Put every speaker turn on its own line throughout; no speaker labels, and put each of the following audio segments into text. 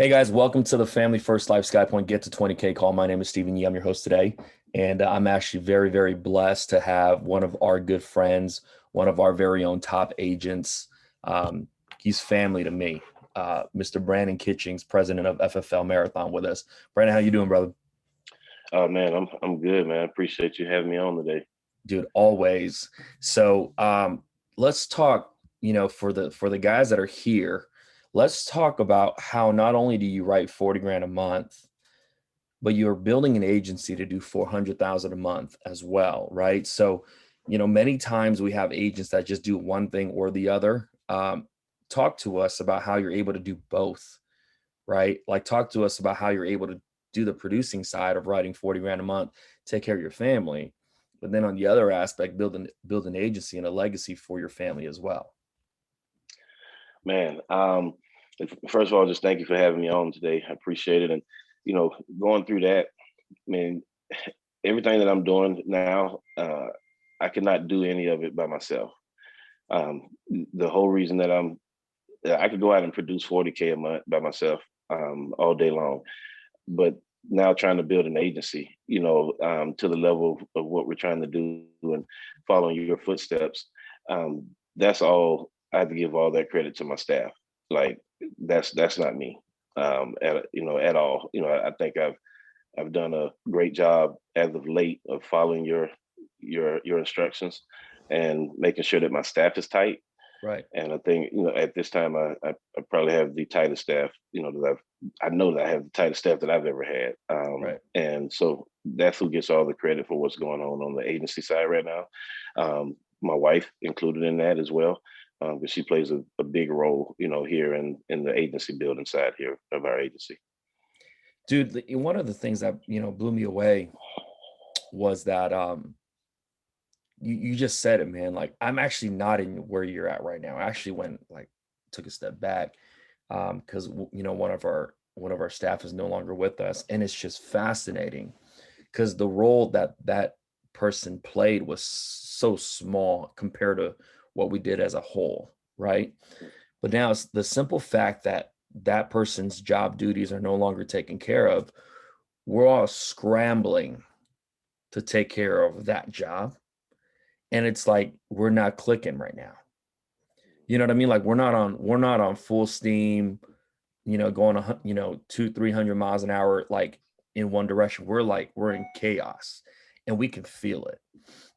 Hey guys, welcome to the Family First Life SkyPoint Get to 20K call. My name is Stephen Yee. I'm your host today. And I'm actually very, very blessed to have one of our good friends, one of our very own top agents. He's family to me, Mr. Brandon Kitchings, president of FFL Marathon with us. Brandon, how you doing, brother?
Oh man, I'm good, man. I appreciate you having me on today.
Dude, always. So let's talk, for the guys that are here, let's talk about how not only do you write 40 grand a month, but you're building an agency to do 400,000 a month as well, right? So, many times we have agents that just do one thing or the other. Talk to us about how you're able to do both, right? Like talk to us about how you're able to do the producing side of writing 40 grand a month, take care of your family, but then on the other aspect, build an agency and a legacy for your family as well.
Man, first of all, just thank you for having me on today. I appreciate it. And going through that, I mean, everything that I'm doing now, I cannot do any of it by myself. The whole reason that I could go out and produce 40K a month by myself all day long, but now trying to build an agency, to the level of what we're trying to do and following your footsteps. That's all. I have to give all that credit to my staff. Like that's not me at all. I think I've done a great job as of late of following your instructions and making sure that my staff is tight.
Right.
And I think, at this time, I probably have the tightest staff, I know that I have the tightest staff that I've ever had.
Right.
And so that's who gets all the credit for what's going on the agency side right now. My wife included in that as well, because she plays a big role, here in the agency building side here of our agency.
Dude, one of the things that, blew me away was that, you just said it, man. Like I'm actually not in where you're at right now. I actually took a step back because one of our staff is no longer with us, and it's just fascinating because the role that person played was so small compared to what we did as a whole, right? But now it's the simple fact that that person's job duties are no longer taken care of. We're all scrambling to take care of that job, and it's like we're not clicking right now. You know what I mean? Like we're not on full steam, going 200-300 miles an hour like in one direction. We're in chaos, and we can feel it.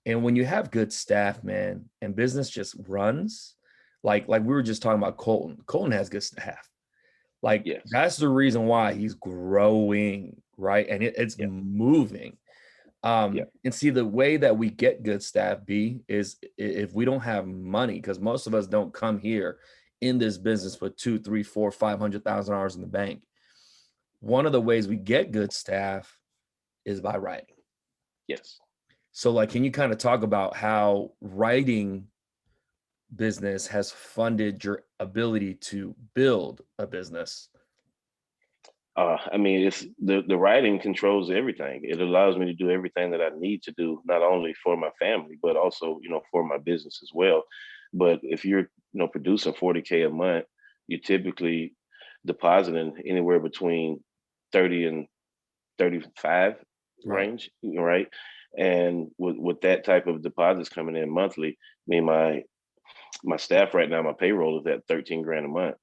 And when you have good staff, man, and business just runs, like we were just talking about Colton. Colton has good staff. Like
Yes.
that's the reason why he's growing, right? And it's
Yeah.
moving.
Yeah.
And see, the way that we get good staff, B, is if we don't have money, because most of us don't come here in this business with 2, 3, 4, $500,000 in the bank. One of the ways we get good staff is by writing.
Yes.
So, like, can you kind of talk about how writing business has funded your ability to build a business?
I mean, it's the writing controls everything. It allows me to do everything that I need to do, not only for my family, but also, for my business as well. But if you're, producing 40K a month, you're typically depositing anywhere between 30 and 35
Right.
range, right? And with that type of deposits coming in monthly, I mean, my staff right now, my payroll is at 13 grand a month.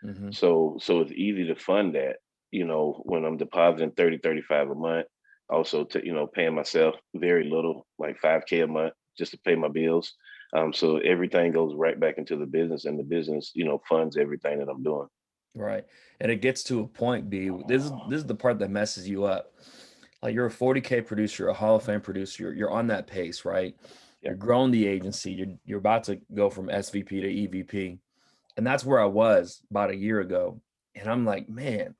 Mm-hmm.
So it's easy to fund that, when I'm depositing 30, 35 a month. Also to, paying myself very little, like 5K a month just to pay my bills. So everything goes right back into the business, and the business, funds everything that I'm doing.
Right. And it gets to a point, B. This is the part that messes you up. Like you're a 40K producer, a Hall of Fame producer. You're on that pace, right?
Yeah.
You're growing the agency. You're about to go from SVP to EVP. And that's where I was about a year ago. And I'm like, man,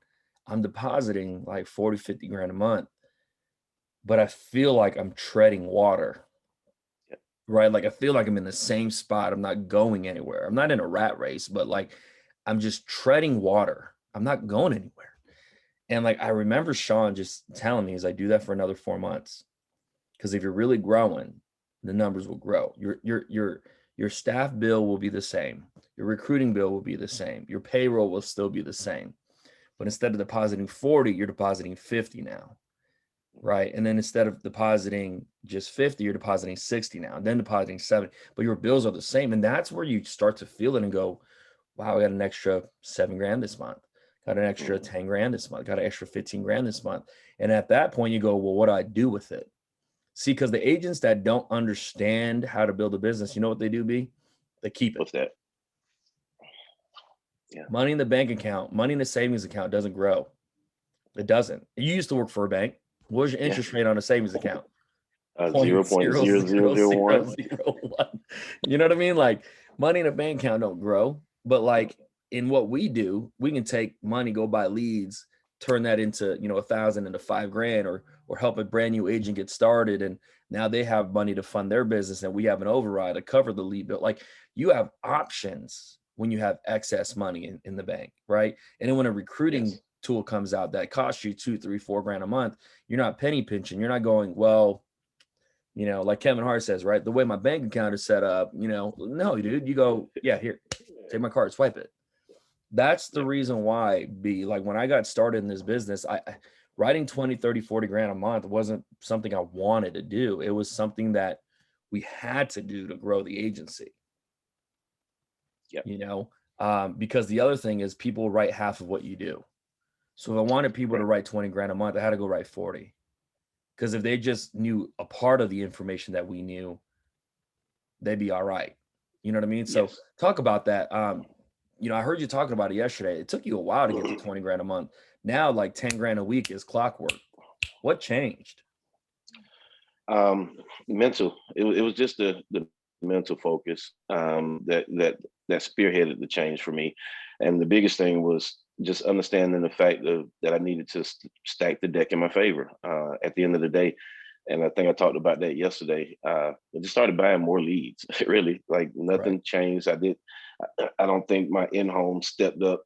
I'm depositing like 40, 50 grand a month, but I feel like I'm treading water,
Yeah.
right? Like I feel like I'm in the same spot. I'm not going anywhere. I'm not in a rat race, but like I'm just treading water. I'm not going anywhere. And like I remember Sean just telling me, as I do that for another 4 months, because if you're really growing, the numbers will grow. Your staff bill will be the same. Your recruiting bill will be the same. Your payroll will still be the same. but instead of depositing 40, you're depositing 50 now. Right. And then instead of depositing just 50, you're depositing 60 now, then depositing 70, but your bills are the same. And that's where you start to feel it and go, wow, I got an extra 7 grand this month, got an extra 10 grand this month, got an extra 15 grand this month. And at that point you go, well, what do I do with it? See, because the agents that don't understand how to build a business, you know what they do, B? They keep it.
What's that? Yeah.
Money in the bank account, money in the savings account doesn't grow. It doesn't. You used to work for a bank. What was your interest rate on a savings account?
0.0001.
You know what I mean? Like, money in a bank account don't grow, but like in what we do, we can take money, go buy leads, turn that into, 1,000 into 5 grand, or help a brand new agent get started. And now they have money to fund their business, and we have an override to cover the lead bill. Like, you have options when you have excess money in the bank, right? And then when a recruiting tool comes out that costs you 2, 3, 4 grand a month, you're not penny pinching. You're not going, well, like Kevin Hart says, right? The way my bank account is set up, no, dude, you go, yeah, here, take my card, swipe it. That's the reason why, B, like when I got started in this business, I writing 20, 30, 40 grand a month wasn't something I wanted to do. It was something that we had to do to grow the agency. Because the other thing is people write half of what you do. So if I wanted people to write 20 grand a month, I had to go write 40. Because if they just knew a part of the information that we knew, they'd be all right. You know what I mean? So talk about that. I heard you talking about it yesterday. It took you a while to get to 20 grand a month. Now, like 10 grand a week is clockwork. What changed?
Mental. It was just the mental focus that spearheaded the change for me. And the biggest thing was just understanding the fact that I needed to stack the deck in my favor at the end of the day. And I think I talked about that yesterday. I just started buying more leads, really. Like nothing changed. I don't think my in-home stepped up,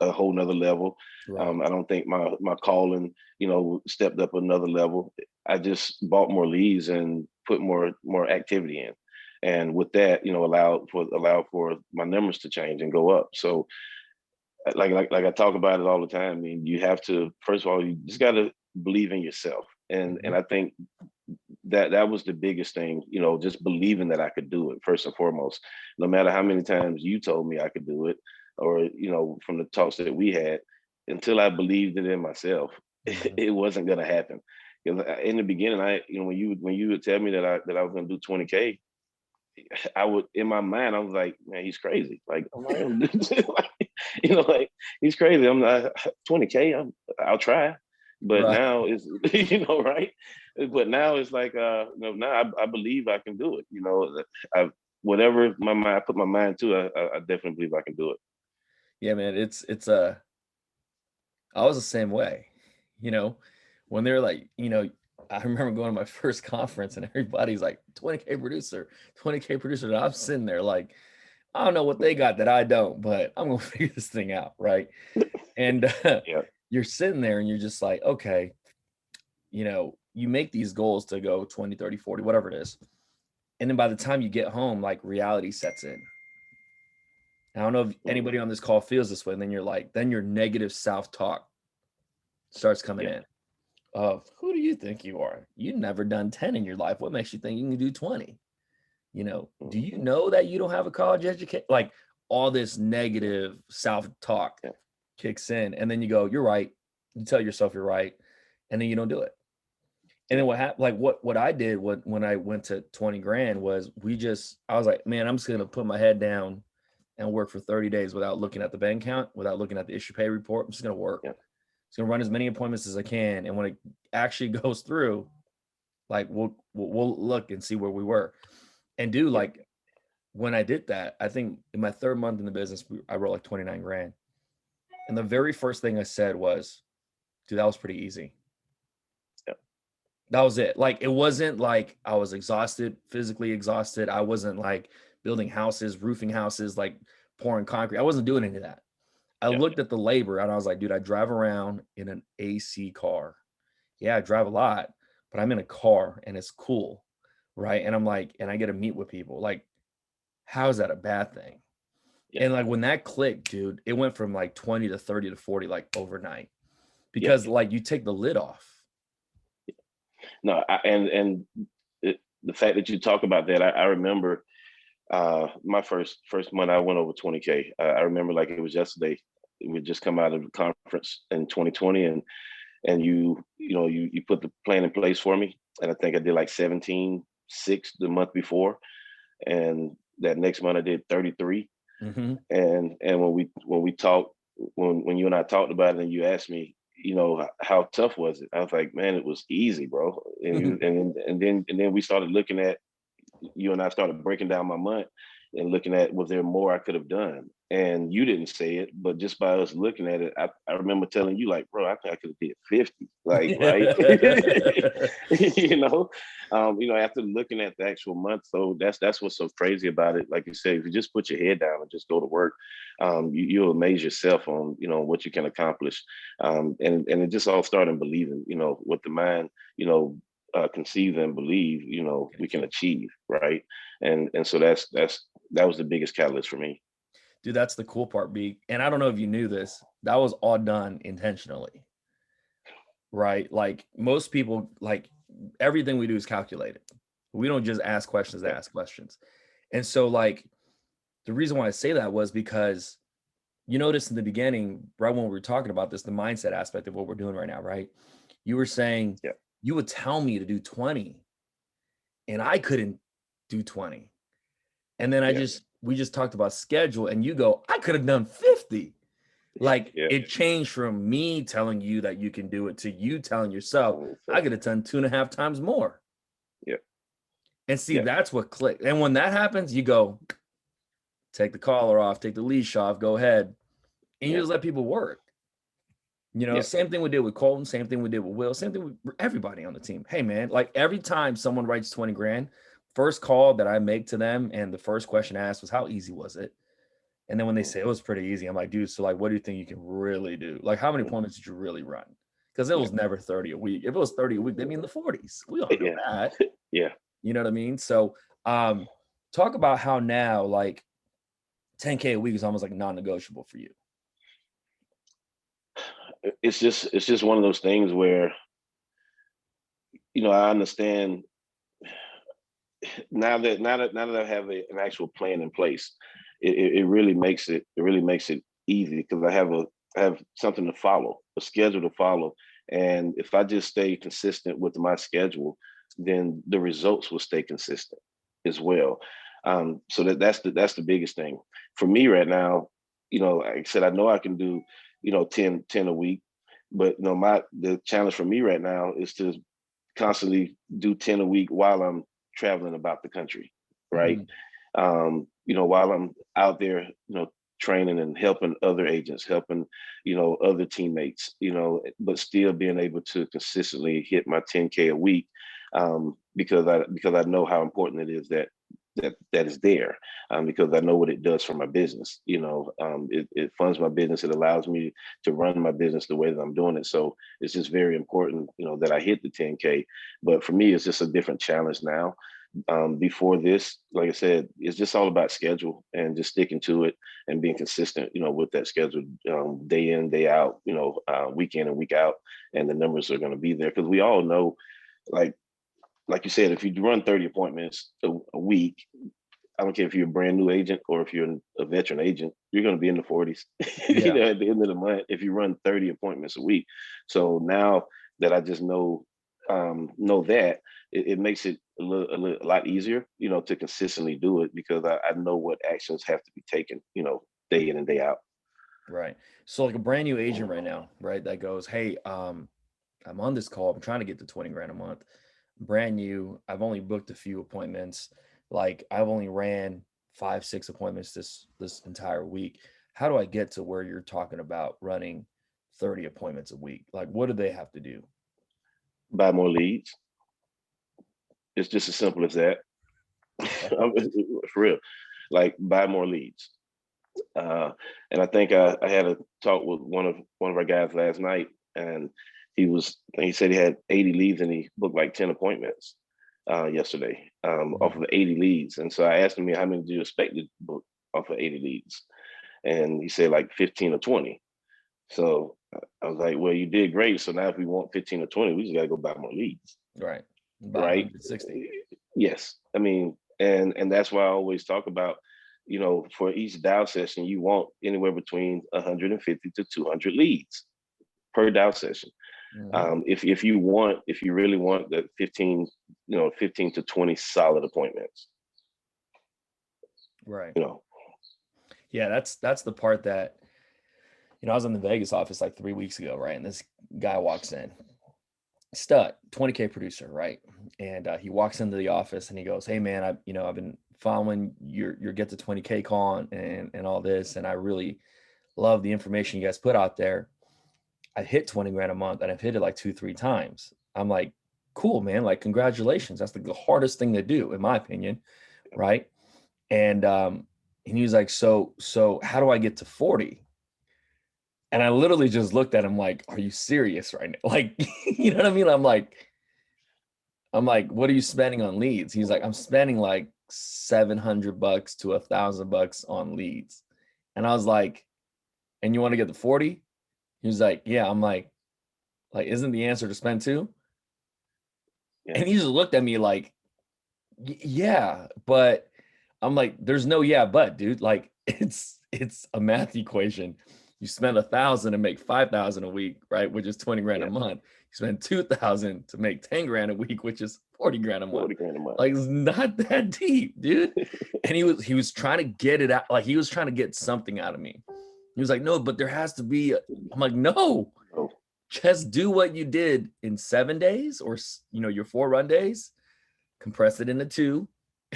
a whole nother level. Right. I don't think my calling, stepped up another level. I just bought more leads and put more activity in. And with that, allowed for my numbers to change and go up. So like I talk about it all the time. I mean, you have to, first of all, you just got to believe in yourself. And I think that was the biggest thing, just believing that I could do it first and foremost, no matter how many times you told me I could do it, or, from the talks that we had, until I believed it in myself, it wasn't going to happen. In the beginning, when you would tell me that I was going to do 20K, I would, in my mind, I was like, man, he's crazy. Like, I'm not gonna do this. Like, he's crazy. I'm not 20K. I'll try. But now it's, right. But now it's like, now I believe I can do it. Whatever I put my mind to, I definitely believe I can do it.
Yeah, man. I was the same way, when they're like, I remember going to my first conference and everybody's like 20K producer, 20K producer. And I'm sitting there like, I don't know what they got that I don't, but I'm going to figure this thing out. Right. And you're sitting there and you're just like, okay, you make these goals to go 20, 30, 40, whatever it is. And then by the time you get home, like reality sets in. I don't know if anybody on this call feels this way. And then then your negative self-talk starts coming in. Of who do you think you are? You've never done 10 in your life. What makes you think you can do 20? Do you know that you don't have a college education? Like all this negative self-talk kicks in. And then you go, you're right. You tell yourself you're right. And then you don't do it. And then what happened, like what I did when I went to 20 grand was I was like, man, I'm just going to put my head down and work for 30 days without looking at the bank account, without looking at the issue pay report. I'm just going to work. It's going to run as many appointments as I can. And when it actually goes through, like we'll look and see where we were. And like when I did that, I think in my third month in the business, I wrote like 29 grand. And the very first thing I said was, dude, that was pretty easy. That was it. Like, it wasn't like I was exhausted, physically exhausted. I wasn't like building houses, roofing houses, like pouring concrete. I wasn't doing any of that. I looked at the labor and I was like, dude, I drive around in an AC car. Yeah, I drive a lot, but I'm in a car and it's cool. Right. And I'm like, and I get to meet with people. Like, how is that a bad thing?
Yeah.
And like when that clicked, dude, it went from like 20 to 30 to 40 like overnight
Yeah.
because like you take the lid off.
No, the fact that you talk about that, I remember my first month I went over 20K. I remember like it was yesterday. We just come out of the conference in 2020, and you put the plan in place for me, and I think I did like 17.6 the month before, and that next month I did 33.
Mm-hmm.
And when we talked, when you and I talked about it, and you asked me, how tough was it? I was like, man, it was easy, bro. And then we started looking at, you and I started breaking down my month and looking at, was there more I could have done? And you didn't say it, but just by us looking at it, I remember telling you like, bro, I think I could have did 50, like, right. After looking at the actual month. So that's what's so crazy about it. Like you said, if you just put your head down and just go to work, you'll amaze yourself on, what you can accomplish. And it just all started in believing, what the mind, conceive and believe, we can achieve, right? And so that was the biggest catalyst for me.
Dude, that's the cool part, B. And I don't know if you knew this, that was all done intentionally, right? Like most people, like everything we do is calculated. We don't just ask questions to
Yeah.
ask questions. And so, like, the reason why I say that was because you noticed in the beginning, right when we were talking about this, the mindset aspect of what we're doing right now, right? You were saying
Yeah.
you would tell me to do 20 and I couldn't do 20. And then
Yeah.
we just talked about schedule and you go, I could have done 50. Like
Yeah.
it changed from me telling you that you can do it to you telling yourself,
So,
I could have done 2.5 times more.
yeah.
And see,
Yeah.
that's what clicked. And when that happens, you go, take the collar off, take the leash off, go ahead. And you
Yeah.
just let people work.
Yeah.
Same thing we did with Colton, same thing we did with Will, same thing with everybody on the team. Hey, man, like every time someone writes 20 grand, first call that I make to them and the first question asked was, how easy was it? And then when they say it was pretty easy, I'm like, dude, so like, what do you think you can really do? Like, how many appointments did you really run? Because it
Yeah.
was never 30 a week. If it was 30 a week, they'd be in the 40s. We all know
Yeah.
that.
Yeah.
You know what I mean? So talk about how now like 10K a week is almost like non-negotiable for you.
It's just one of those things where, I understand now that I have an actual plan in place. It really makes it easy because I have something to follow, a schedule to follow. And if I just stay consistent with my schedule, then the results will stay consistent as well. So that's the biggest thing for me right now. Like I said, I know I can do, 10 a week, but the challenge for me right now is to constantly do 10 a week while I'm traveling about the country, right?
Mhm.
While I'm out there, training and helping other agents, helping, other teammates, but still being able to consistently hit my 10K a week, because I know how important it is that is there, because I know what it does for my business. It funds my business. It allows me to run my business the way that I'm doing it. So it's just very important, that I hit the 10K. But for me, it's just a different challenge now. Before this, like I said, it's just all about schedule and just sticking to it and being consistent, with that schedule, day in, day out, week in and week out, and the numbers are going to be there because we all know, like you said, if you run 30 appointments a week, I don't care if you're a brand new agent or if you're a veteran agent, you're going to be in the 40s,
Yeah.
at the end of the month if you run 30 appointments a week. So now that I just know that, it makes it a lot easier, to consistently do it because I know what actions have to be taken, day in and day out.
Right. So like a brand new agent right now, right? That goes, hey, I'm on this call. I'm trying to get to 20 grand a month. Brand new. I've only booked a few appointments. Like I've only ran 5, 6 appointments this entire week. How do I get to where you're talking about running 30 appointments a week? Like what do they have to do?
Buy more leads. It's just as simple as that.
Okay.
For real. Like buy more leads. Uh, and I think I had a talk with one of our guys last night, and he said he had 80 leads and he booked like 10 appointments yesterday, off
Mhm.
of 80 leads. And so I asked him, how many do you expect to book off of 80 leads? And he said like 15 or 20. So I was like, well, you did great. So now if we want 15 or 20, we just got to go buy more leads.
Right. About
Right.
160.
Yes. I mean, and that's why I always talk about, for each dial session, you want anywhere between 150 to 200 leads per dial session.
Mm-hmm.
If you really want the 15 to 20 solid appointments.
Right.
You know.
Yeah, that's the part that, I was in the Vegas office like 3 weeks ago, right? And this guy walks in, stud, 20K producer, right? And he walks into the office and he goes, "Hey man, I've been following your get to 20K call and all this, and I really love the information you guys put out there. I hit 20 grand a month and I've hit it like 2-3 times." I'm like, "Cool, man. Like, congratulations. That's the hardest thing to do, in my opinion." Right. And he was like, so how do I get to 40? And I literally just looked at him like, "Are you serious right now?" Like, you know what I mean? I'm like, "What are you spending on leads?" He's like, "I'm spending like $700 to $1,000 on leads." And I was like, "And you want to get to 40?" He was like, "Yeah." I'm like, isn't the answer to spend two?
Yeah.
And he just looked at me like, Yeah, but I'm like, "There's no yeah, but dude, like it's a math equation. You spend 1,000 and make 5,000 a week, right? Which is 20 grand a
Yeah.
month. You spend 2,000 to make 10 grand a week, which is 40 grand a month.
40 grand a month.
Like, it's not that deep, dude." And he was trying to get it out, like he was trying to get something out of me. He was like, "No, but there has to be I'm like, "No,
Oh,
just do what you did in 7 days or your 4 run days, compress it into 2,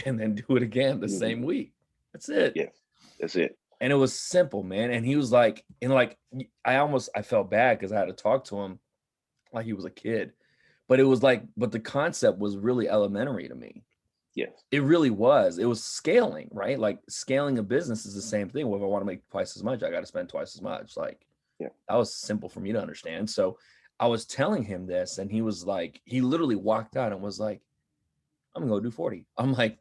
and then do it again the same week. That's it."
yes, that's it.
And it was simple, man. And he was like, I felt bad because I had to talk to him like he was a kid. But it was like, but the concept was really elementary to me.
Yes.
It really was. It was scaling, right? Like, scaling a business is the same thing. Well, if I want to make twice as much, I got to spend twice as much. Like,
Yeah.
that was simple for me to understand. So I was telling him this, and he was like, he literally walked out and was like, "I'm gonna go do 40. I'm like,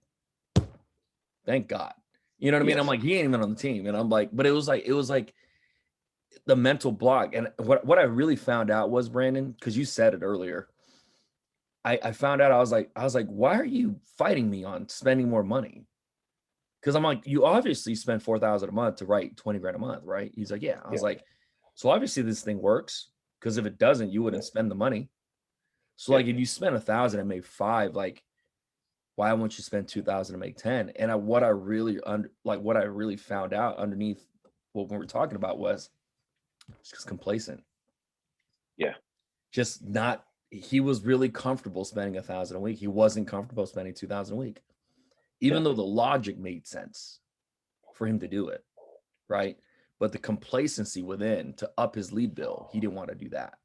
"Thank God." You know what I mean? I'm
Yes.
like, he ain't even on the team. And I'm like, but it was like the mental block. And what I really found out was, Brandon, because you said it earlier, I found out, I was like, "Why are you fighting me on spending more money?" Because I'm like, "You obviously spend 4,000 a month to write 20 grand a month, right?" He's like, "Yeah." I was
Yeah.
like, "So obviously this thing works, because if it doesn't, you wouldn't
Yeah.
spend the money. So
Yeah.
like, if you spend 1,000 and make 5, like, why won't you spend 2,000 to make 10?" And what I really found out underneath what we were talking about was just complacent.
Yeah.
Just not, he was really comfortable spending 1,000 a week. He wasn't comfortable spending 2,000 a week, even
Yeah.
though the logic made sense for him to do it, right? But the complacency within to up his lead bill, he didn't want to do that.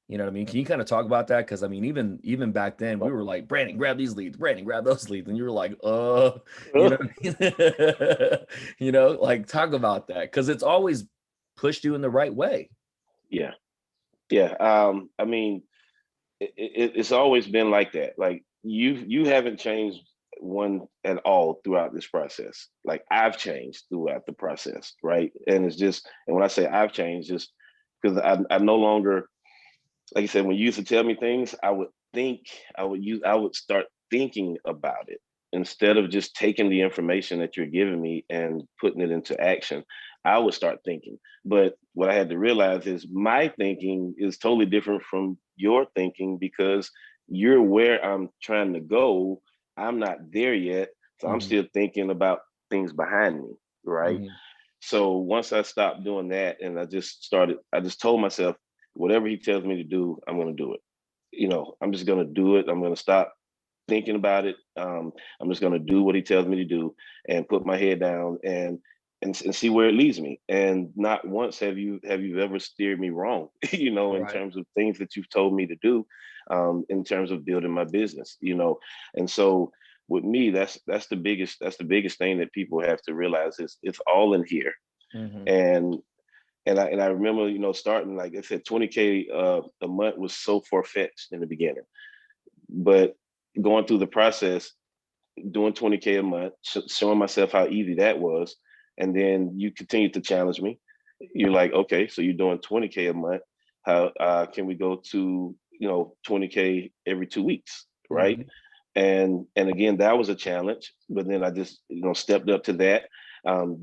You know what I mean? Can you kind of talk about that? Because I mean, even back then, we were like, "Brandon, grab these leads. Brandon, grab those leads," and you were like, you know what I mean? Like, talk about that, because it's always pushed you in the right way.
Yeah. Yeah. I mean, it's always been like that. Like you haven't changed one at all throughout this process. Like I've changed throughout the process, right? And it's just, and when I say I've changed, just because I no longer, like I said, when you used to tell me things, I would start thinking about it instead of just taking the information that you're giving me and putting it into action. I would start thinking. But what I had to realize is my thinking is totally different from your thinking, because you're where I'm trying to go. I'm not there yet. So I'm
Mhm,
still thinking about things behind me. Right.
mhm,
So once I stopped doing that and I just told myself, whatever he tells me to do, I'm going to do it. I'm just going to do it. I'm going to stop thinking about it. I'm just going to do what he tells me to do and put my head down and see where it leads me. And not once have you ever steered me wrong, in
right.
terms of things that you've told me to do, in terms of building my business. And so with me, that's the biggest thing that people have to realize is it's all in here.
Mhm,
And and I remember, starting, like I said, 20K a month was so far fetched in the beginning, but going through the process, doing 20K a month, showing myself how easy that was, And then you continue to challenge me. You're like, okay, so you're doing 20K a month. How can we go to 20K every 2 weeks, right?
Mm-hmm.
And again, that was a challenge. But then I just stepped up to that.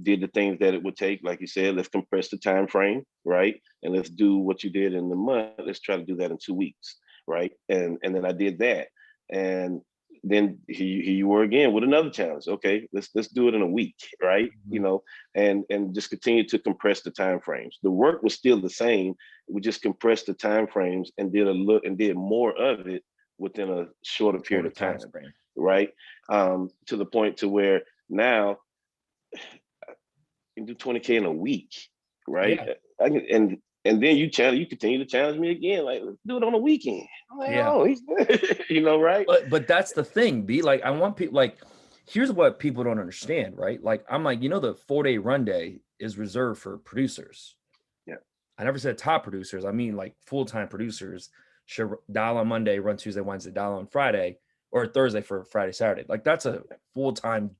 Did the things that it would take, like you said. Let's compress the time frame, right? And let's do what you did in the month. Let's try to do that in 2 weeks, right? And then I did that, and then here you were again with another challenge. Okay, let's do it in a week, right?
Mm-hmm.
And just continue to compress the time frames. The work was still the same. We just compressed the time frames and did more of it within a shorter period
Shorter
of
time
time,
frame.
right? To the point to where now you can do 20K in a week, right?
Yeah.
And then you continue to challenge me again, like, let's do it on a weekend. I'm like,
Yeah.
oh, he's right?
But that's the thing, B. Like, I want people, like, here's what people don't understand, right? Like, I'm like, the 4-day run day is reserved for producers.
Yeah.
I never said top producers. I mean, like, full-time producers should dial on Monday, run Tuesday, Wednesday, dial on Friday, or Thursday for Friday, Saturday. Like, that's a full-time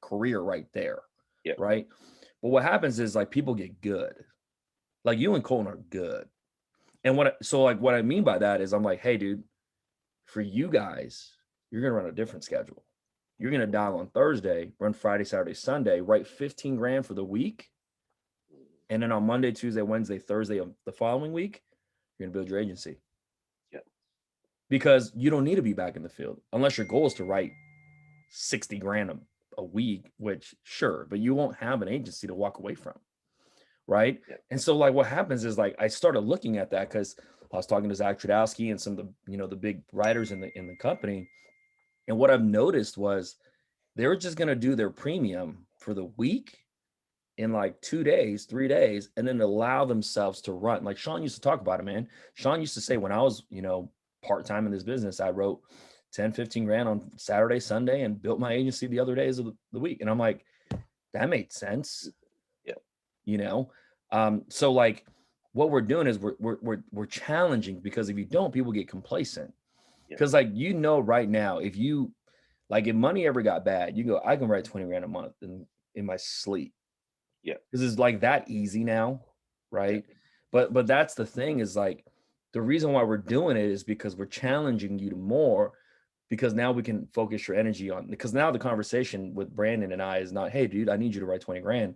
career right there.
Yeah.
Right. But what happens is, like, people get good. Like, you and Colton are good. And what I mean by that is, I'm like, hey, dude, for you guys, you're going to run a different schedule. You're going to dial on Thursday, run Friday, Saturday, Sunday, write 15 grand for the week. And then on Monday, Tuesday, Wednesday, Thursday of the following week, you're going to build your agency.
Yeah.
Because you don't need to be back in the field unless your goal is to write 60 grand a week, which sure, but you won't have an agency to walk away from. Right.
Yeah.
And so, like, what happens is, like, I started looking at that because I was talking to Zach Trudowski and some of the, the big writers in the company. And what I've noticed was they were just going to do their premium for the week in like 2 days, 3 days, and then allow themselves to run. Like Sean used to talk about it, man. Sean used to say, when I was, part-time in this business, I wrote 10, 15 grand on Saturday, Sunday, and built my agency the other days of the week. And I'm like, that made sense.
Yeah.
So, like, what we're doing is we're challenging, because if you don't, people get complacent.
Yeah.
Because, like, right now, if money ever got bad, you go, I can write 20 grand a month in my sleep.
Yeah.
This is like that easy now, right? Yeah. But that's the thing, is like, the reason why we're doing it is because we're challenging you to more, because now we can focus your energy on, because now the conversation with Brandon and I is not, hey, dude, I need you to write 20 grand.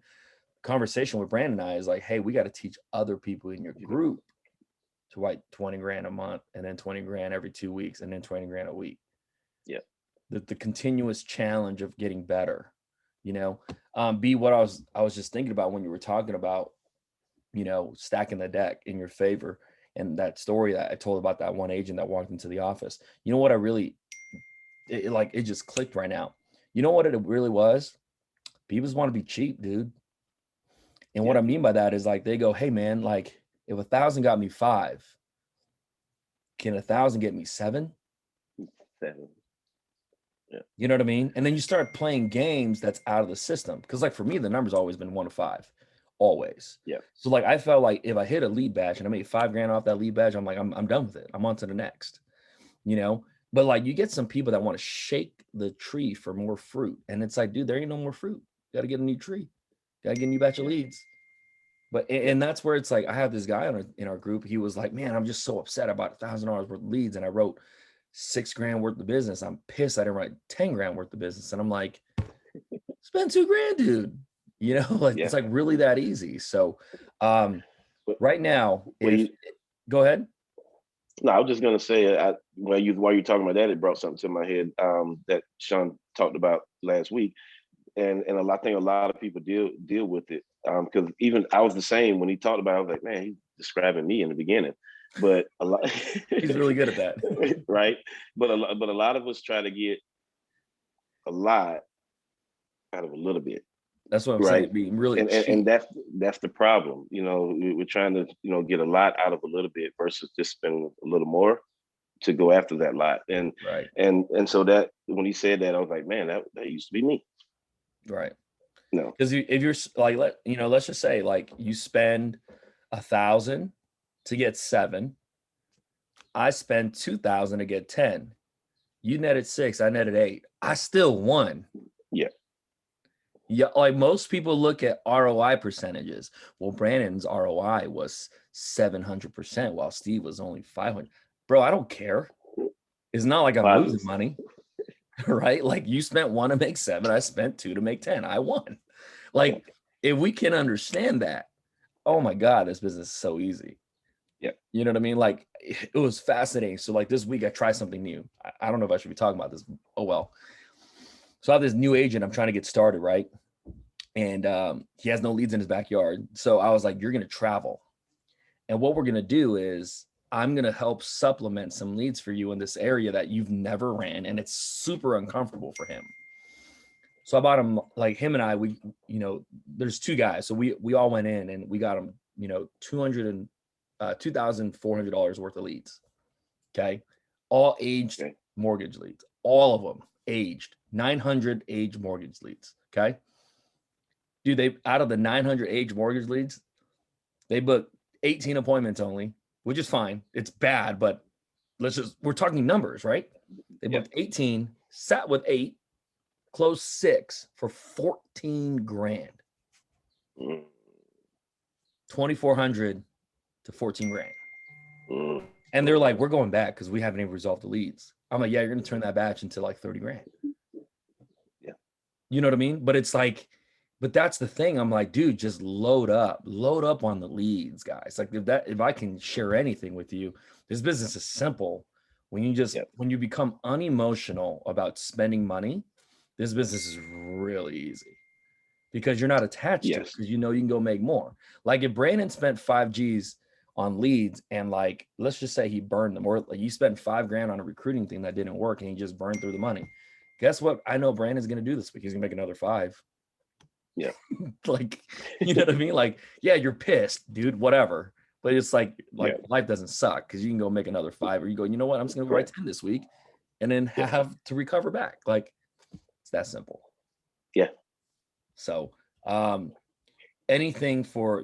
Conversation with Brandon and I is like, hey, we got to teach other people in your group to write 20 grand a month, and then 20 grand every 2 weeks, and then 20 grand a week.
Yeah.
The continuous challenge of getting better, B, what I was just thinking about when you were talking about, stacking the deck in your favor, and that story that I told about that one agent that walked into the office. You know what I really, it just clicked right now. You know what it really was? People just want to be cheap, dude. And what I mean by that is, like, they go, hey man, like, if 1,000 got me 5, can 1,000 get me 7?
7. Yeah.
You know what I mean? And then you start playing games that's out of the system. Because, like, for me, the number's always been 1 to 5, always.
Yeah.
So, like, I felt like if I hit a lead badge and I made 5 grand off that lead badge, I'm like, I'm done with it. I'm on to the next, But, like, you get some people that want to shake the tree for more fruit. And it's like, dude, there ain't no more fruit. You got to get a new tree. Got to get a new batch of leads. But, and that's where it's like, I have this guy in our group. He was like, man, I'm just so upset about $1,000 worth of leads. And I wrote 6 grand worth of business. I'm pissed I didn't write 10 grand worth of business. And I'm like, spend 2 grand, dude. It's like really that easy. So right now, go ahead.
No, I was just gonna say, while you're talking about that, it brought something to my head that Sean talked about last week, and I think a lot of people deal with it, because even I was the same when he talked about it. I was like, man, he's describing me in the beginning, but a lot
he's really good at that,
right? But a lot of us try to get a lot out of a little bit.
That's what I'm saying. Being really cheap.
And that's the problem. We're trying to get a lot out of a little bit versus just spending a little more to go after that lot. And
right.
And so that when he said that, I was like, man, that used to be me.
Right.
No.
Because if you're like, let's just say, like, you spend 1,000 to get 7. I spend 2,000 to get 10. You netted 6. I netted 8. I still won.
Yeah.
Yeah, like most people look at ROI percentages. Well, Brandon's ROI was 700%, while Steve was only 500. Bro, I don't care. It's not like I'm losing
Obviously.
money, right? Like you spent 1 to make 7, I spent 2 to make 10. I won.
Yeah.
Like if we can understand that, oh my God, this business is so easy.
Yeah.
You know what I mean? Like it was fascinating. So like this week I tried something new. I don't know if I should be talking about this. Oh well. So I have this new agent I'm trying to get started, right? And he has no leads in his backyard. So I was like, you're going to travel. And what we're going to do is I'm going to help supplement some leads for you in this area that you've never ran. And it's super uncomfortable for him. So I bought him, like him and I, there's 2 guys. So we all went in and we got him, $2,400 worth of leads. Okay. All aged
Okay.
mortgage leads, all of them aged, 900 aged mortgage leads. Okay. Dude, they out of the 900 age mortgage leads, they booked 18 appointments only, which is fine. It's bad, but we're talking numbers, right? They booked 18, sat with 8, closed 6 for 14 grand. 2,400 to 14 grand. And they're like, we're going back because we haven't even resolved the leads. I'm like, yeah, you're going to turn that batch into like 30 grand.
Yeah.
You know what I mean? But it's like, but that's the thing. I'm like, dude, just load up on the leads, guys. Like if I can share anything with you, this business is simple. When you become unemotional about spending money, this business is really easy because you're not attached to it,
Yes.
because you know you can go make more. Like if Brandon spent 5 G's on leads and like, let's just say he burned them, or like you spent 5 grand on a recruiting thing that didn't work and he just burned through the money. Guess what? I know Brandon's going to do this week. He's going to make another 5.
Yeah.
Like, you know what I mean? Like, yeah, you're pissed, dude, whatever. But it's like
Yeah.
life doesn't suck because you can go make another 5, or you go, you know what? I'm just going to write 10 this week and then have to recover back. Like, it's that simple.
Yeah.
So, anything for,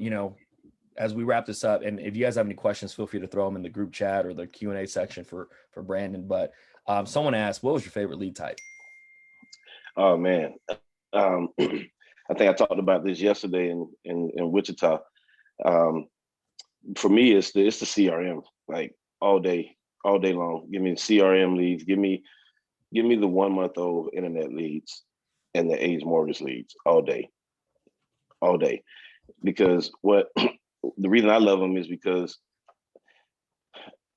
as we wrap this up, and if you guys have any questions, feel free to throw them in the group chat or the Q&A section for Brandon. But someone asked, what was your favorite lead type?
Oh man. I think I talked about this yesterday in Wichita. For me, it's the CRM, like all day long. Give me the CRM leads. Give me the 1-month-old internet leads and the age mortgage leads all day. Because the reason I love them is because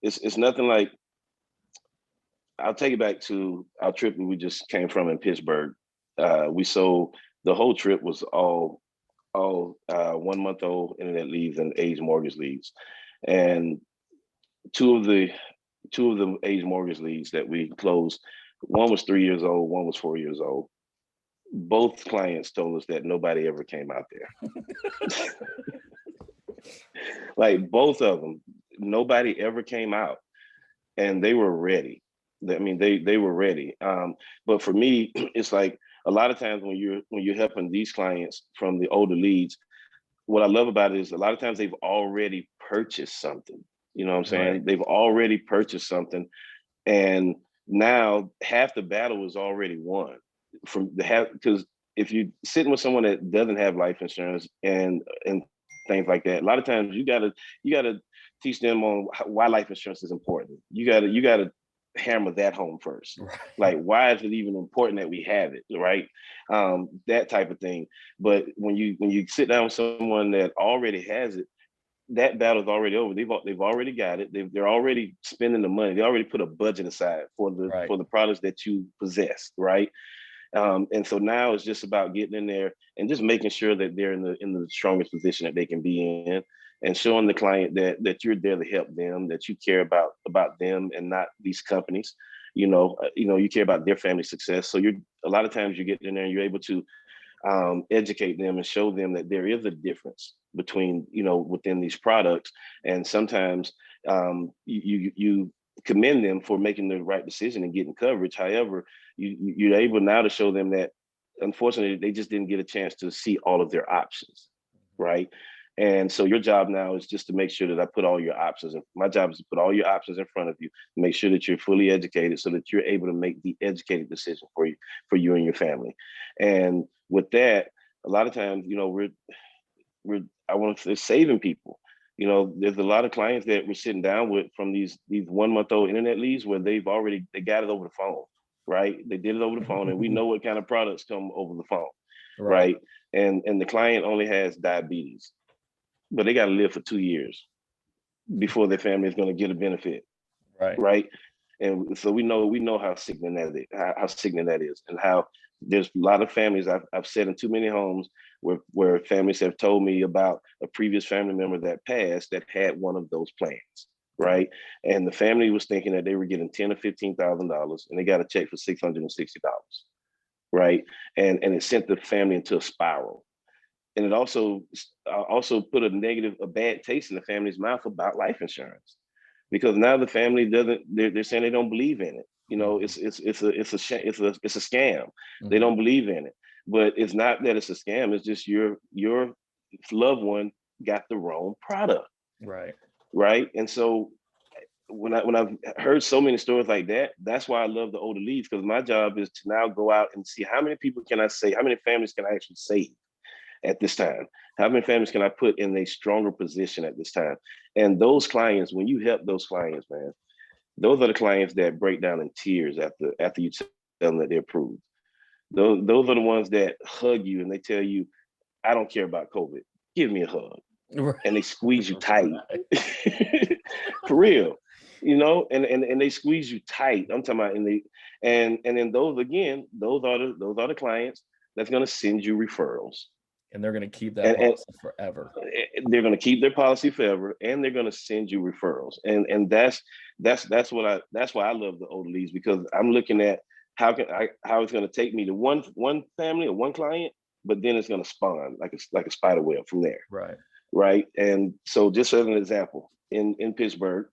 it's nothing like. I'll take it back to our trip we just came from in Pittsburgh. We sold, the whole trip was all 1-month-old internet leads and age mortgage leads, and two of the age mortgage leads that we closed, one was 3 years old, one was 4 years old. Both clients told us that nobody ever came out there. Like both of them, nobody ever came out, and they were ready. I mean, they were ready. But for me, it's like a lot of times when you're helping these clients from the older leads, what I love about it is a lot of times they've already purchased something. You know what I'm saying?
Right.
They've already purchased something, and now half the battle is already won from the half, because if you're sitting with someone that doesn't have life insurance and things like that, a lot of times you gotta teach them on why life insurance is important. You gotta hammer that home first.
Right.
Like, why is it even important that we have it, right? That type of thing. But when you sit down with someone that already has it, that battle's already over. They've already got it. They're already spending the money. They already put a budget aside for the products that you possess, right? And so now it's just about getting in there and just making sure that they're in the strongest position that they can be in, and showing the client that you're there to help them, that you care about them and not these companies. You care about their family success. So a lot of times you get in there and you're able to educate them and show them that there is a difference between, within these products. And sometimes you commend them for making the right decision and getting coverage. However, you're able now to show them that unfortunately they just didn't get a chance to see all of their options, right? And so your job now is just to make sure that I put all your options in. My job is to put all your options in front of you, make sure that you're fully educated so that you're able to make the educated decision for you and your family. And with that, a lot of times, we're I want to say saving people. There's a lot of clients that we're sitting down with from these 1-month-old internet leads where they got it over the phone, right? They did it over the phone, and we know what kind of products come over the phone,
Right.
right? And the client only has diabetes, but they got to live for 2 years before their family is going to get a benefit,
Right.
right? And so we know how sickening how sickening that is, and how there's a lot of families I've sat in too many homes where families have told me about a previous family member that passed that had one of those plans, right? And the family was thinking that they were getting $10,000 or $15,000, and they got a check for $660, right? And it sent the family into a spiral, and it also put a bad taste in the family's mouth about life insurance, because now the family doesn't. They're saying they don't believe in it. It's a scam. They don't believe in it, but it's not that it's a scam. It's just your loved one got the wrong product,
Right.
right? And so when I've heard so many stories like that, that's why I love the older leads, because my job is to now go out and see how many people can I save, how many families can I actually save at this time? How many families can I put in a stronger position at this time? And those clients, when you help those clients, man, those are the clients that break down in tears after you tell them that they're approved. Those are the ones that hug you and they tell you, I don't care about COVID. Give me a hug.
Right.
And they squeeze you tight.
Right.
For real. And they squeeze you tight. I'm talking about, and then those are the clients that's gonna send you referrals.
And they're going to keep that
And
policy forever.
they're going to keep their policy forever, and they're going to send you referrals. And that's why I love the older leads, because I'm looking at how it's going to take me to one family or one client, but then it's going to spawn like a spider web from there,
Right.
right? And so, just as an example, in Pittsburgh,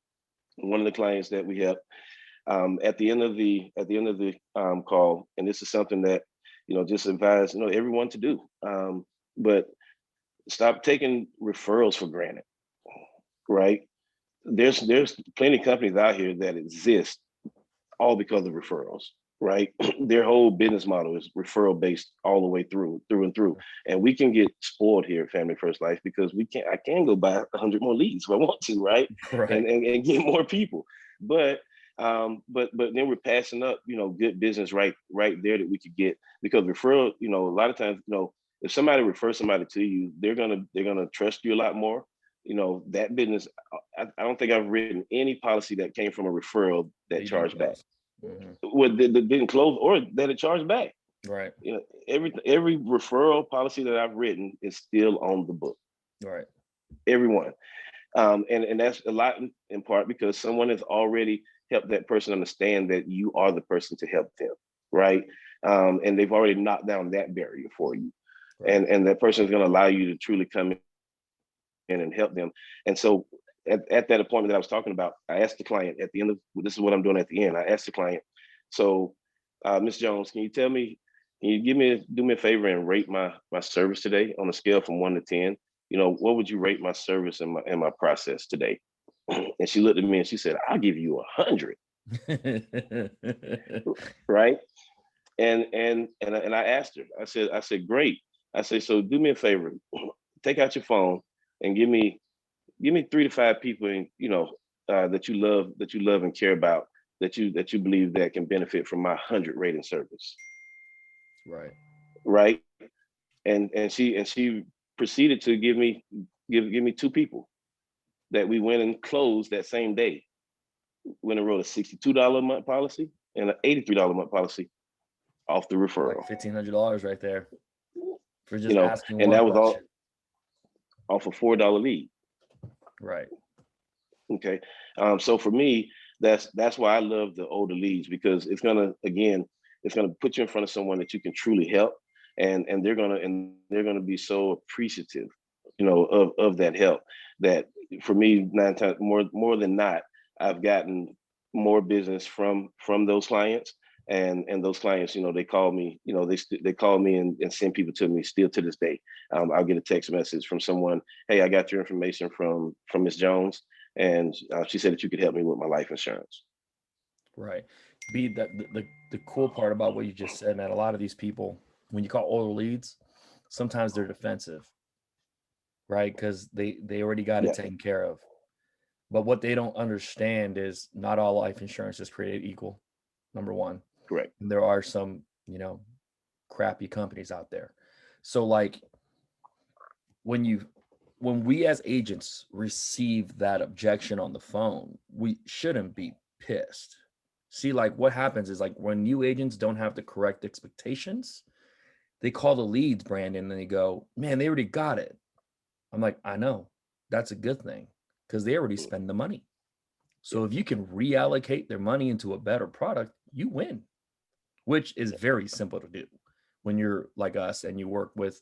one of the clients that we help, at the end of the call, and this is something that just advise everyone to do, but stop taking referrals for granted, right? There's plenty of companies out here that exist all because of referrals, right? Their whole business model is referral based all the way through and through. And we can get spoiled here at Family First Life because I can go buy 100 more leads if I want to, right?
Right.
And get more people. But then we're passing up, good business right there that we could get, because referral, a lot of times, if somebody refers somebody to you, they're gonna trust you a lot more. That business. I don't think I've written any policy that came from a referral that charged back. What didn't close or that it charged back.
Right.
Every referral policy that I've written is still on the book.
Right.
Everyone. And that's a lot in part because someone has already helped that person understand that you are the person to help them, right? And they've already knocked down that barrier for you. Right. And that person is going to allow you to truly come in and help them. And so at that appointment that I was talking about, I asked the client at the end of, this is what I'm doing at the end. I asked the client, so Ms. Jones, can you do me a favor and rate my service today on a scale from 1 to 10? What would you rate my service and my process today? And she looked at me and she said, I'll give you 100. Right. And I asked her, I said, great. I said, so do me a favor, take out your phone and give me 3 to 5 people, that you love and care about, that you believe that can benefit from my 100 rating service.
Right.
Right. And she proceeded to give me 2 people that we went and closed that same day. Went and wrote a $62 a month policy and an $83 a month policy off the referral.
Like $1,500 right there for just asking
and
one
that was
question.
all off a $4 lead.
Right.
Okay. So for me, that's why I love the older leads, because it's gonna put you in front of someone that you can truly help, and they're gonna be so appreciative, of that help, that for me, 9 times more than not, I've gotten more business from those clients. And those clients, they call me, they call me and send people to me still to this day. I'll get a text message from someone, hey, I got your information from Ms. Jones, and she said that you could help me with my life insurance.
Right. The cool part about what you just said, man, a lot of these people, when you call older leads, sometimes they're defensive, right? Because they already got it
Yeah,
taken care of. But what they don't understand is not all life insurance is created equal, number one.
correct.
And there are some, crappy companies out there. So like when we as agents receive that objection on the phone, we shouldn't be pissed. See, like what happens is like when new agents don't have the correct expectations, they call the leads, Brandon, and they go, man, they already got it. I'm like, I know. That's a good thing because they already spend the money.
Yeah,
So if you can reallocate their money into a better product, you win, which is very simple to do. When you're like us and you work with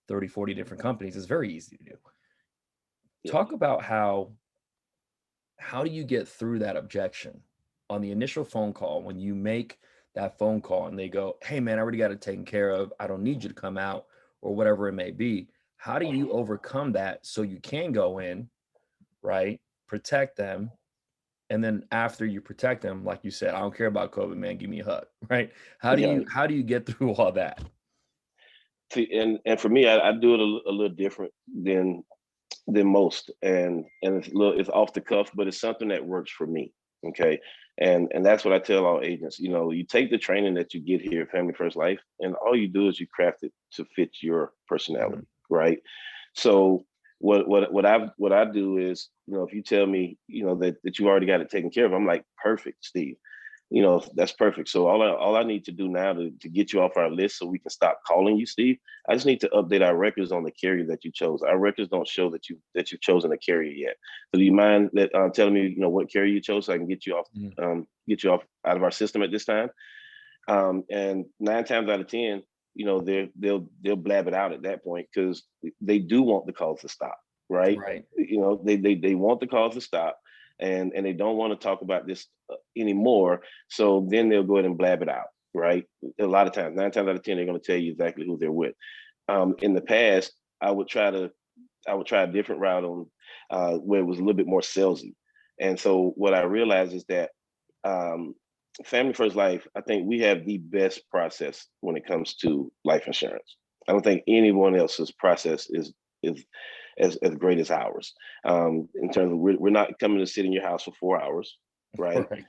30, 40 different companies, it's very easy to do.
yeah.
Talk about how do you get through that objection on the initial phone call when you make that phone call and they go, hey man, I already got it taken care of. I don't need you to come out or whatever it may be. How do you overcome that so you can go in, right? Protect them. And then after you protect them, like you said, I don't care about COVID, man. Give me a hug, right? How do
Yeah.
you get through all that?
See, and for me, I do it a little different than most, and it's off the cuff, but it's something that works for me. Okay, and that's what I tell all agents. You take the training that you get here at Family First Life, and all you do is you craft it to fit your
Mhm.
personality, right? So what I do is, if you tell me, that you already got it taken care of, I'm like, perfect, Steve. That's perfect. So all I need to do now to get you off our list so we can stop calling you, Steve, I just need to update our records on the carrier that you chose. Our records don't show that you've chosen a carrier yet. So do you mind telling me, what carrier you chose so I can
Mhm.
get you off out of our system at this time? And 9 times out of 10, they'll blab it out at that point because they do want the calls to stop, right?
Right.
They want the calls to stop, and they don't want to talk about this anymore. So then they'll go ahead and blab it out, right? A lot of times, 9 times out of 10, they're going to tell you exactly who they're with. In the past, I would try a different route on where it was a little bit more salesy. And so what I realized is that um, Family First Life, I think we have the best process when it comes to life insurance. I don't think anyone else's process is as great as ours. In terms of we're not coming to sit in your house for 4 hours, right?
Right.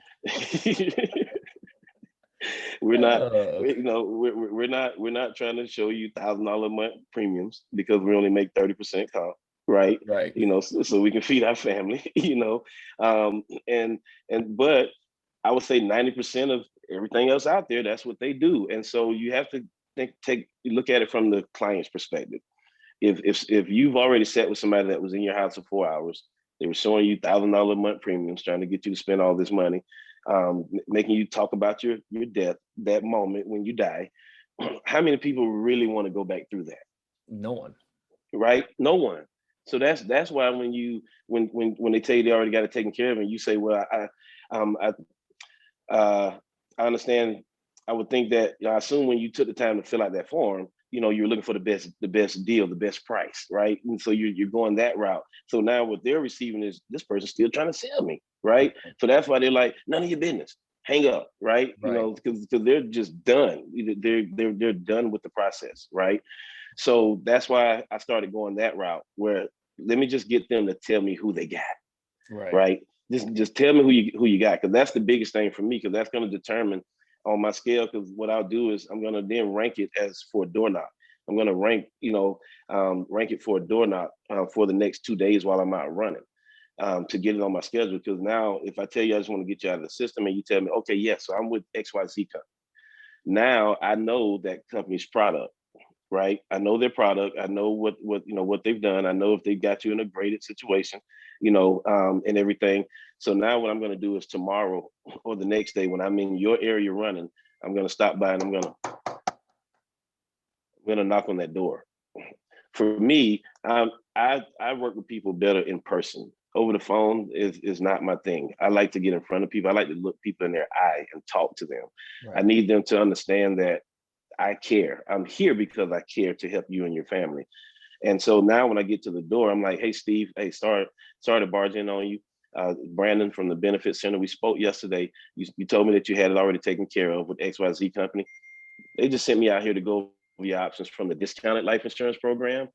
we're not
Uh,
we're not trying to show you $1,000 a month premiums because we only make 30% comp, right?
right.
So we can feed our family. But I would say 90% of everything else out there, that's what they do. And so you have to look at it from the client's perspective. If you've already sat with somebody that was in your house for 4 hours, they were showing you $1,000 a month premiums, trying to get you to spend all this money, making you talk about your death, that moment when you die. How many people really want to go back through that?
No one.
Right? No one. So that's why when they tell you they already got it taken care of, and you say, well, um, I I understand. I would think that, I assume when you took the time to fill out that form, you're looking for the best deal, the best price, right? And so you're going that route. So now what they're receiving is this person still trying to sell me, right?
Right.
So that's why they're like, none of your business. Hang up, right?
Right.
Because they're just done. They're done with the process, right? So that's why I started going that route where let me just get them to tell me who they got,
Right.
right? Just tell me who you got, because that's the biggest thing for me, because that's going to determine on my scale. Because what I'll do is I'm going to then rank it as for a door knock. I'm going to rank it for a door knock for the next 2 days while I'm out running, to get it on my schedule. Because now, if I tell you I just want to get you out of the system, and you tell me, okay, yes, so I'm with XYZ company. Now I know that company's product, right? I know their product. I know what they've done. I know if they got you in a graded situation, and everything. So now what I'm going to do is tomorrow or the next day when I'm in your area running, I'm going to stop by and I'm going to knock on that door. For me, I work with people better in person. Over the phone is not my thing. I like to get in front of people. I like to look people in their eye and talk to them. I
Right.
need them to understand that I care. I'm here because I care to help you and your family. And so now when I get to the door, I'm like, hey, Steve, hey, sorry to barge in on you. Brandon from the Benefit Center, we spoke yesterday. You told me that you had it already taken care of with XYZ company. They just sent me out here to go over the options from the discounted life insurance program.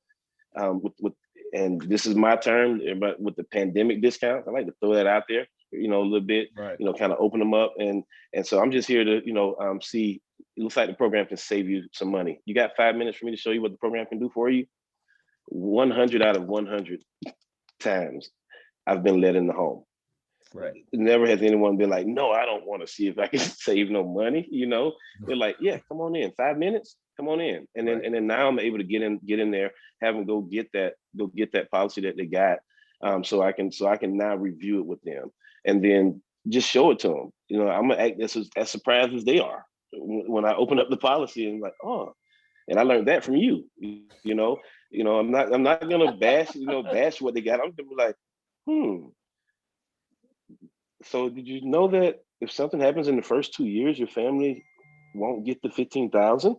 And this is my term, but with the pandemic discounts, I like to throw that out there, a little bit,
Right.
kind of open them up. And so I'm just here to, see, it looks like the program can save you some money. You got 5 minutes for me to show you what the program can do for you? 100 out of 100 times I've been let in the home.
Right.
Never has anyone been like, no, I don't want to see if I can save no money. They're like, yeah, come on in, 5 minutes, come on in. And then, then now I'm able to get in there, have them go get that policy that they got. So I can now review it with them and then just show it to them. I'm gonna act as surprised as they are when I open up the policy and like, oh, and I learned that from you. I'm not gonna bash what they got. I'm gonna be like, so did you know that if something happens in the first 2 years, your family won't get the 15,000?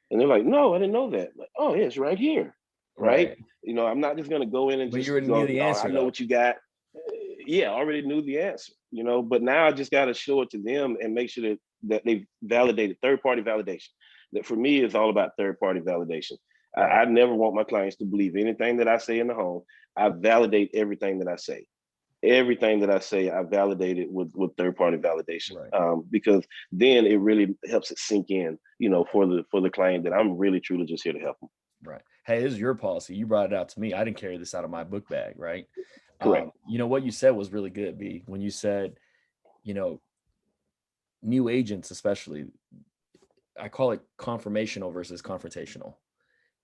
And they're like, no, I didn't know that. Like, oh yeah, it's right here. Right. I'm not just gonna go in and
But
just
you already
go,
knew the answer,
I know what you got. Yeah, I already knew the answer, but now I just gotta show it to them and make sure that they validated third-party validation. That for me is all about third-party validation.
Right.
I never want my clients to believe anything that I say in the home. I validate everything that I say. Everything that I say, I validate it with third-party validation, because then it really helps it sink in, for the client that I'm really truly just here to help them.
Right. Hey, this is your policy. You brought it out to me. I didn't carry this out of my book bag, right?
Correct.
What you said was really good, B. When you said, new agents, especially, I call it confirmational versus confrontational.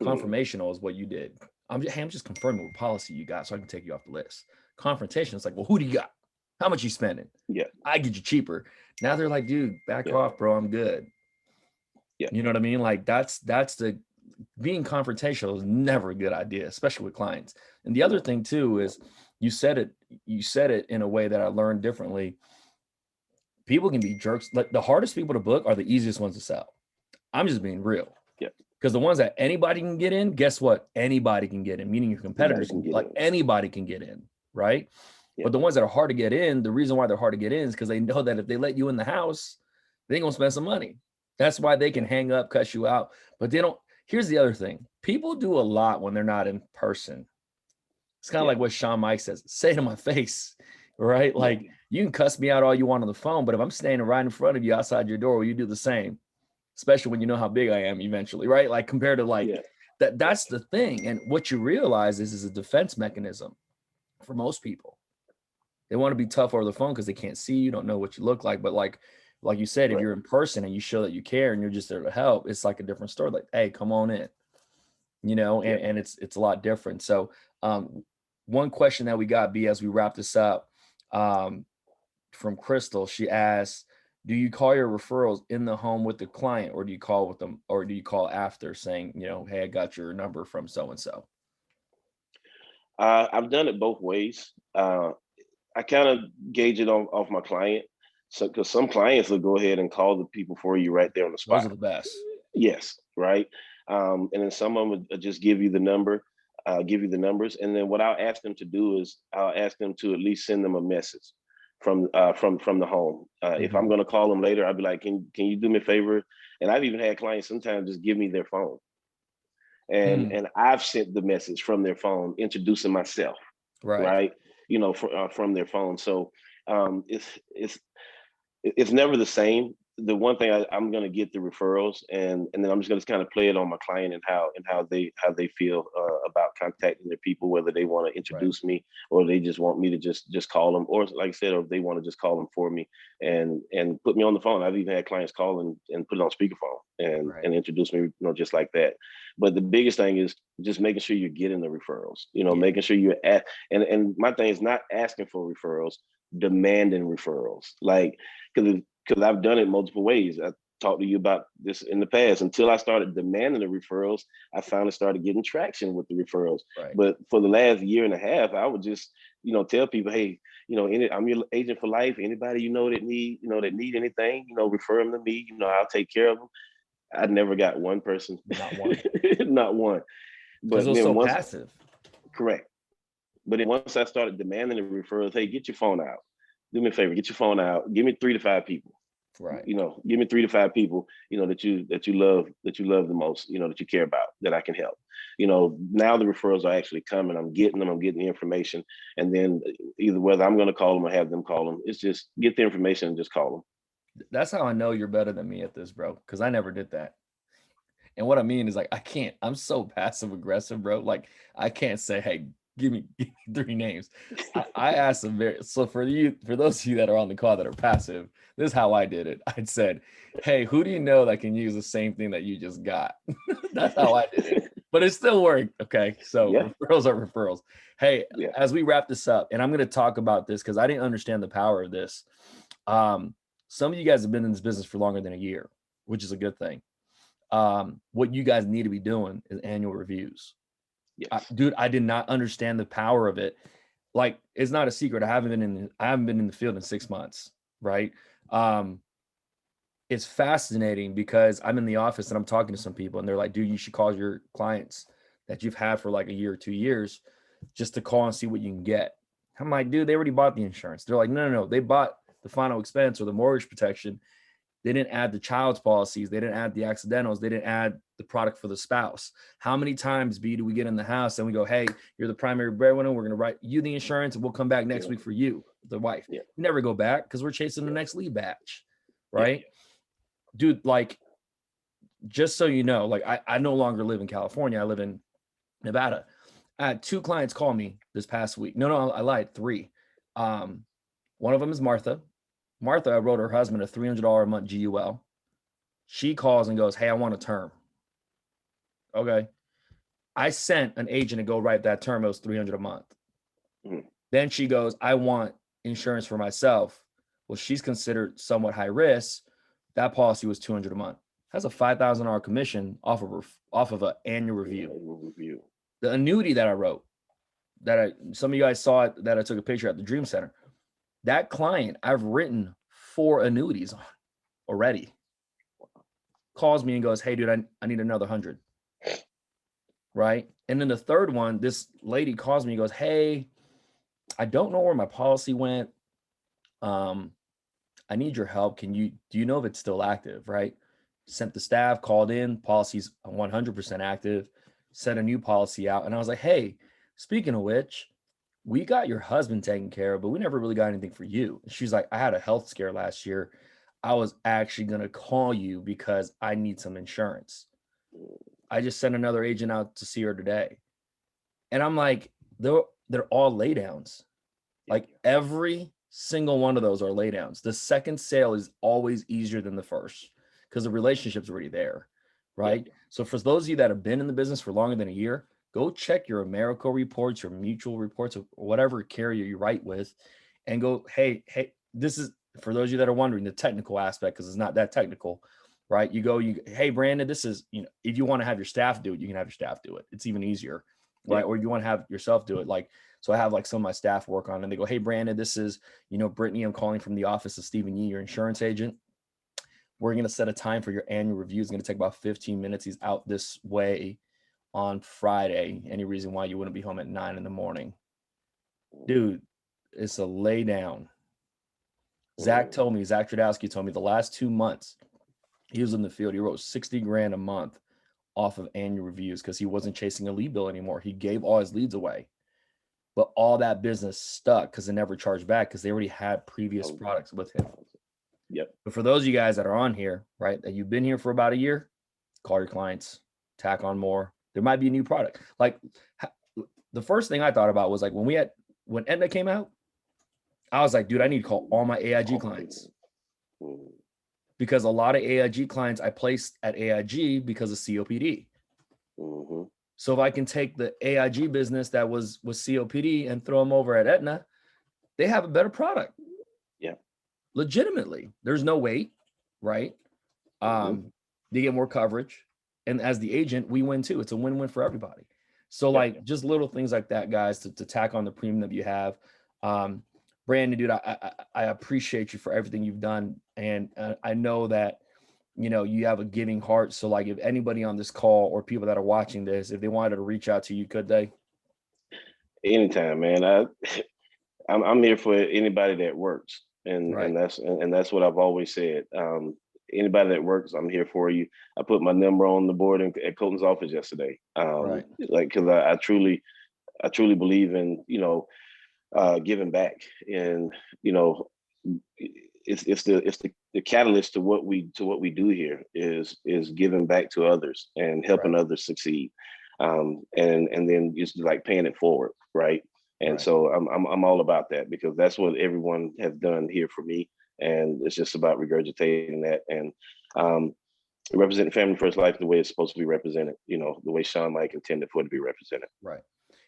Confirmational is what you did. I'm just confirming what policy you got so I can take you off the list. Confrontation is like, well, who do you got? How much you spending?
Yeah.
I get you cheaper. Now they're like, dude, back off, bro. I'm good.
Yeah.
You know what I mean? Like that's the being confrontational is never a good idea, especially with clients. And the other thing too is you said it in a way that I learned differently. People can be jerks. Like the hardest people to book are the easiest ones to sell. I'm just being real.
Yeah.
Because the ones that anybody can get in, guess what? Anybody can get in, meaning your competitors anybody can get in, right? Yeah. But the ones that are hard to get in, the reason why they're hard to get in is because they know that if they let you in the house, they're going to spend some money. That's why they can hang up, cut you out. But they don't. Here's the other thing. People do a lot when they're not in person. It's kind of like what Sean Mike says, say to my face, right? Like you can cuss me out all you want on the phone, but if I'm standing right in front of you outside your door, will you do the same? Especially when you know how big I am eventually, right? Like compared to that's the thing. And what you realize is a defense mechanism for most people. They want to be tough over the phone because they can't see you, don't know what you look like. But like you said, if you're in person and you show that you care and you're just there to help, it's like a different story. Like, hey, come on in, and it's a lot different. So one question that we got, B, as we wrap this up, from Crystal, she asked, do you call your referrals in the home with the client, or do you call with them, or do you call after saying, hey, I got your number from so-and-so?
I've done it both ways. I kind of gauge it off my client. So, because some clients will go ahead and call the people for you right there on the spot.
Those are the best.
Yes, right. And then some of them will just give you the number, give you the numbers. And then what I'll ask them to do is I'll ask them to at least send them a message from the home. If I'm going to call them later, I'll be like, can you do me a favor? And I've even had clients sometimes just give me their phone. And I've sent the message from their phone, introducing myself, right? From their phone. So it's never the same. The one thing I'm going to get the referrals, and then I'm just going to kind of play it on my client and how they feel about contacting their people, whether they want to introduce me or they just want me to just call them, or like I said, or if they want to just call them for me and put me on the phone. I've even had clients call and put it on speakerphone and introduce me, just like that. But the biggest thing is just making sure you're getting the referrals, making sure you're and my thing is not asking for referrals, demanding referrals, because I've done it multiple ways. I talked to you about this in the past. Until I started demanding the referrals, I finally started getting traction with the referrals. Right. But for the last year and a half, I would just, tell people, hey, I'm your agent for life. Anybody that need anything, refer them to me. I'll take care of them. I never got one person.
Not one.
Not one.
But it was so passive.
Correct. But then once I started demanding the referrals, hey, get your phone out. Do me a favor, get your phone out. Give me 3 to 5 people.
Right.
You know, give me 3 to 5 people, you know, that you love the most, you know, that you care about, that I can help. You know, now the referrals are actually coming. I'm getting them. I'm getting the information, and then either whether I'm going to call them or have them call them, it's just get the information and just call them.
That's how I know you're better than me at this, bro, because I never did that. And what I mean is like I can't. I'm so passive aggressive, bro. Like I can't say, "Hey, give me 3 names." I asked them very. So for those of you that are on the call that are passive, this is how I did it. I said, "Hey, who do you know that can use the same thing that you just got?" That's how I did it. But it still worked. Okay, so
Yeah,
referrals are referrals. Hey,
yeah,
as we wrap this up, and I'm going to talk about this because I didn't understand the power of this. Um, some of you guys have been in this business for longer than a year, which is a good thing. What you guys need to be doing is annual reviews.
yes,
Dude, I did not understand the power of it. Like, it's not a secret. I haven't been in the field in 6 months, right? Um, it's fascinating because I'm in the office and I'm talking to some people and they're like, dude, you should call your clients that you've had for like a year or 2 years just to call and see what you can get. I'm like, dude, they already bought the insurance. They're like, no, they bought the final expense or the mortgage protection. They didn't add the child's policies. They didn't add the accidentals. They didn't add the product for the spouse. How many times, B, do we get in the house and we go, hey, you're the primary breadwinner. We're going to write you the insurance and we'll come back next
yeah,
week for you, the wife.
yeah,
We never go back because we're chasing the
yeah,
next lead batch,
yeah,
right? Dude, like, just so you know, like I no longer live in California. I live in Nevada. I had 2 clients call me this past week. No, I lied, 3. Um, One of them is Martha. Martha, I wrote her husband a $300 a month GUL. She calls and goes, hey, I want a term. Okay. I sent an agent to go write that term. It was $300 a month.
mhm,
Then she goes, I want insurance for myself. Well, she's considered somewhat high risk. That policy was $200 a month. Has a $5,000 commission off of an annual
yeah,
review.
we'll review.
The annuity that I wrote, some of you guys saw it, that I took a picture at the Dream Center. That client, I've written 4 annuities on already. Calls me and goes, hey, dude, I need another 100. Right. And then the third one, this lady calls me and goes, hey, I don't know where my policy went. I need your help. Do you know if it's still active? Right. Sent the staff, called in, policy's 100% active, sent a new policy out. And I was like, hey, speaking of which, we got your husband taken care of, but we never really got anything for you. And she's like, I had a health scare last year. I was actually going to call you because I need some insurance. I just sent another agent out to see her today. And I'm like, they're all laydowns.
Yeah,
Like every single one of those are laydowns. The second sale is always easier than the first because the relationship's already there,
yeah,
right? So for those of you that have been in the business for longer than a year, go check your Americo reports, your mutual reports, or whatever carrier you write with, and go, hey, this is for those of you that are wondering the technical aspect because it's not that technical, right? Hey, Brandon, this is, if you want to have your staff do it, you can have your staff do it. It's even easier,
yeah.
right? Or you want to have yourself do it, like. So I have like some of my staff work on it and they go, hey, Brandon, this is, Brittany, I'm calling from the office of Stephen Yee, your insurance agent. We're going to set a time for your annual review. It's going to take about 15 minutes. He's out this way on Friday. Any reason why you wouldn't be home at 9 in the morning? Dude, it's a lay down. Zach Tradowski told me the last 2 months he was in the field. He wrote 60 grand a month off of annual reviews because he wasn't chasing a lead bill anymore. He gave all his leads away. But all that business stuck because they never charged back because they already had previous products with him.
Yep.
But for those of you guys that are on here, right, that you've been here for about a year, call your clients, tack on more. There might be a new product. Like the first thing I thought about was like when Aetna came out, I was like, dude, I need to call all my AIG clients because a lot of AIG clients I placed at AIG because of COPD.
Mm-hmm.
So if I can take the AIG business that was COPD and throw them over at Aetna, they have a better product.
Yeah.
Legitimately. There's no wait, right? They get more coverage. And as the agent, we win too. It's a win-win for everybody. So like just little things like that, guys, to tack on the premium that you have. Brandon, dude, I appreciate you for everything you've done. And I know that, you have a giving heart. So like if anybody on this call or people that are watching this, if they wanted to reach out to you, could they?
Anytime, man. I'm here for anybody that works. And that's what I've always said. Anybody that works, I'm here for you. I put my number on the board at Colton's office yesterday. Like, because I truly believe in, giving back, and it's the catalyst to what we do here is giving back to others and helping others succeed, and then just like paying it forward, right? And so I'm all about that, because that's what everyone has done here for me, and it's just about regurgitating that and representing Family First Life the way it's supposed to be represented, the way Sean Mike intended for it to be represented.
Right.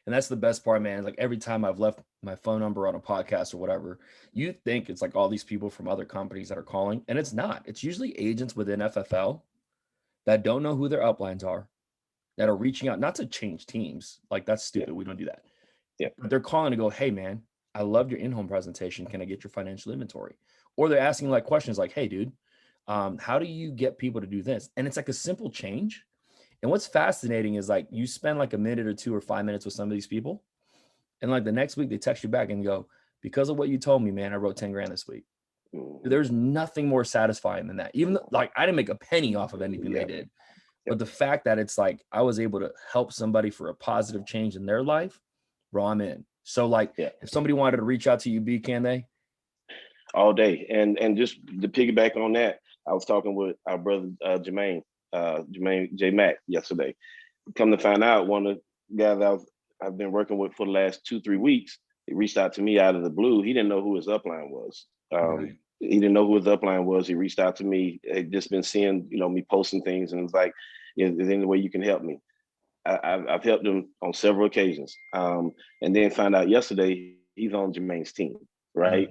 And that's the best part, man. Like every time I've left my phone number on a podcast or whatever, you think it's like all these people from other companies that are calling, and it's not. It's usually agents within FFL that don't know who their uplines are, that are reaching out, not to change teams. Like that's stupid. We don't do that.
Yeah.
But they're calling to go, hey man, I loved your in-home presentation. Can I get your financial inventory? Or they're asking like questions like, hey dude, how do you get people to do this? And it's like a simple change. And what's fascinating is like you spend like a minute or 2 or 5 minutes with some of these people, and like the next week they text you back and go, because of what you told me, man, I wrote 10 grand this week. There's nothing more satisfying than that. Even though, like I didn't make a penny off of anything they did, but the fact that it's like I was able to help somebody for a positive change in their life, bro, I'm in. So like if somebody wanted to reach out to you, B, can they?
All day. And just to piggyback on that, I was talking with our brother Jermaine J Mac yesterday. Come to find out, one of the guys I've been working with for the last 2-3 weeks, he reached out to me out of the blue. He didn't know who his upline was. He didn't know who his upline was. He reached out to me. He'd just been seeing, me posting things, and it's like, is there any way you can help me? I've helped him on several occasions. And then found out yesterday he's on Jermaine's team, right?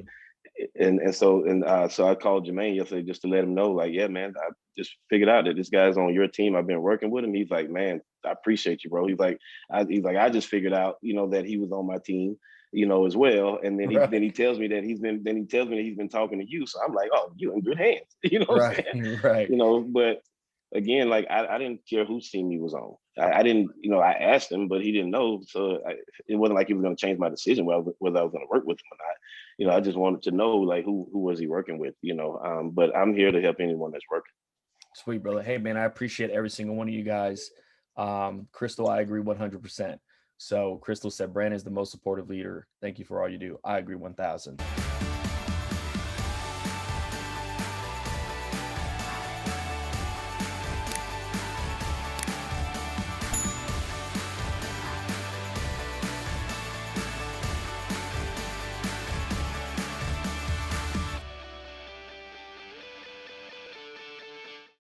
So I called Jermaine yesterday just to let him know, like, yeah, man, I just figured out that this guy's on your team. I've been working with him. He's like, man, I appreciate you, bro. He's like, I just figured out, that he was on my team, as well. And then he tells me that he's been talking to you. So I'm like, oh, you're in good hands. You know what I'm saying?
Right.
But again, like I didn't care whose team he was on. I didn't, I asked him, but he didn't know. So it wasn't like he was going to change my decision whether I was going to work with him or not. I just wanted to know, like, who was he working with, but I'm here to help anyone that's working.
Sweet, brother. Hey, man, I appreciate every single one of you guys. Crystal, I agree 100%. So Crystal said, Brandon is the most supportive leader. Thank you for all you do. I agree 1000.